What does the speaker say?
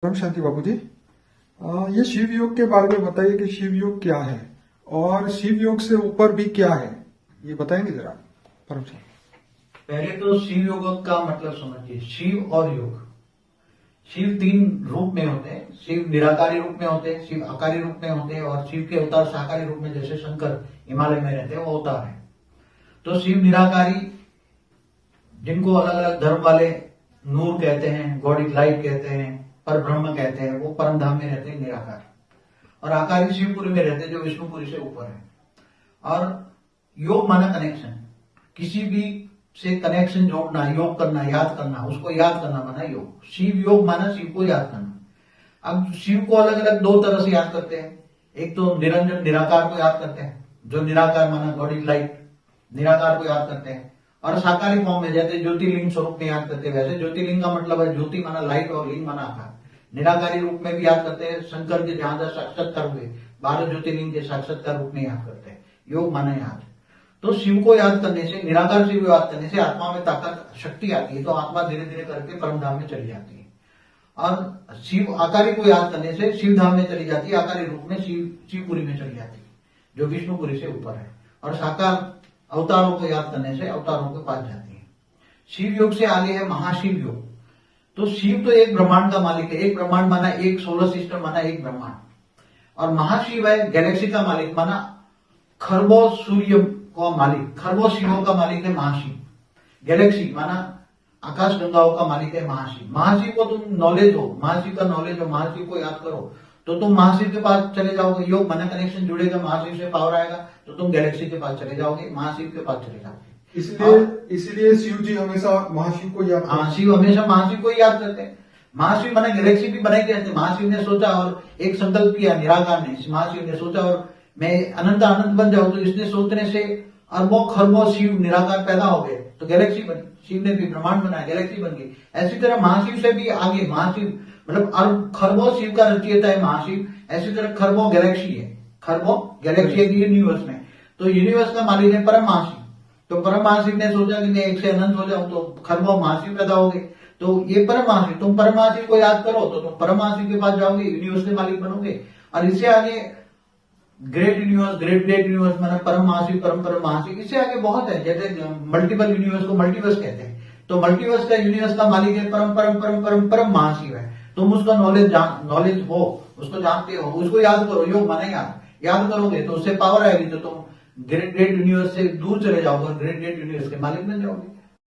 परम शांति बाबू जी। ये शिव योग के बारे में बताइए कि शिव योग क्या है और शिव योग से ऊपर भी क्या है, ये बताएंगे जरा परम शांति। पहले तो शिव योग का मतलब समझिए। शिव और योग, शिव तीन रूप में होते हैं। शिव निराकारी रूप में होते हैं, शिव आकारी रूप में होते हैं और शिव के अवतार साकारी रूप में, जैसे शंकर हिमालय में रहते हैं, वो अवतार है। तो शिव निराकारी, जिनको अलग अलग धर्म वाले नूर कहते हैं, गॉड इज लाइट कहते हैं, पर ब्रह्म कहते हैं, वो परम धाम में रहते हैं निराकार। और आकारी शिवपुरी में रहते हैं, जो विष्णुपुरी से ऊपर है। और योग माना कनेक्शन, किसी भी से कनेक्शन जोड़ना, योग करना, याद करना, उसको याद करना माना योग। शिव योग माना शिव को याद करना। अब शिव को अलग अलग दो तरह से याद करते हैं। एक तो निरंजन निराकार को याद करते हैं, जो निराकार माना गॉड इज लाइट, निराकार को याद करते हैं। और साकारी फॉर्म में जैसे ज्योतिर्लिंग स्वरूप में याद करते हैं, वैसे ज्योतिर्लिंग का मतलब है ज्योति माना लाइट और लिंग माना आकार। निराकारी रूप में भी याद करते हैं, शंकर के जहां जहां साक्षात्कार हुए 12 ज्योतिर्लिंग के साक्षात्कार रूप में याद करते हैं। योग माना याद। तो शिव को याद करने से, निराकार शिव को याद करने से आत्मा में ताकत, शक्ति आती है। तो आत्मा धीरे धीरे करके परम धाम में चली जाती है। और शिव आकारी को याद करने से शिव धाम में चली जाती है, आकारी रूप में शिवपुरी में चली जाती है, जो विष्णुपुरी से ऊपर है। और साकार अवतारों को याद करने से अवतारों के पास जाती है। शिव योग से आगे है महाशिव योग। तो शिव तो एक ब्रह्मांड का मालिक है। एक ब्रह्मांड माना एक सोलर सिस्टम माना एक ब्रह्मांड। और महाशिव है गैलेक्सी का मालिक, माना खरबों सूर्य का मालिक, खरबों शिवों का मालिक है महाशिव। गैलेक्सी माना आकाश गंगाओं का मालिक है महाशिव। महाशिव को तुम नॉलेज हो, महाशिव का नॉलेज हो, महाशिव को याद करो तो तुम महाशिव के पास चले जाओगे। योग माना कनेक्शन जुड़ेगा, महाशिव से पावर आएगा तो तुम गैलेक्सी के पास चले जाओगे, महाशिव के पास चले जाओगे। इसलिए शिव जी हमेशा महाशिव को याद, हाँ, शिव हमेशा महाशिव को ही याद करते हैं। महाशिव माना गैलेक्सी भी बनाई कैसे? महाशिव ने सोचा और एक संकल्प किया, निराकार ने, महाशिव ने सोचा और मैं अनंत आनंद बन जाऊं। तो इसने सोचने से अरबों खरबों शिव निराकार पैदा हो गए, तो गैलेक्सी बनी। शिव ने भी ब्रह्मांड बनाया, गैलेक्सी बन गई। ऐसी तरह महाशिव से भी आगे, महाशिव मतलब अरब खरबों शिव का रचयिता है महाशिव। ऐसी तरह खरबों गैलेक्सी है, खरबों गैलेक्सी है यूनिवर्स में। तो यूनिवर्स का मालिक है परम महाशिव। तो परम महाशिव ने सोचा कि मैं एक से अनंत हो जाऊं, तो खरबों महाशिव पैदा हो गए। तो ये परम महाशिव, तुम परम महाशिव को याद करो तो तुम परम महाशिव के पास जाओगे, यूनिवर्स के मालिक बनोगे। और इससे आगे ग्रेट यूनिवर्स, ग्रेट यूनिवर्स माना परम महाशिव, परम महाशिव। इससे आगे बहुत है, जैसे मल्टीपल यूनिवर्स को मल्टीवर्स कहते हैं। तो मल्टीवर्स का यूनिवर्स का मालिक है परम महाशिव है। तुम उसका नॉलेज हो, उसको जानते हो, उसको याद करो। योग माना याद करोगे तो उससे पावर आएगी, तो तुम ग्रेट यूनिवर्स से दूर चले जाओगे और ग्रेट यूनिवर्स के मालिक बन जाओगे।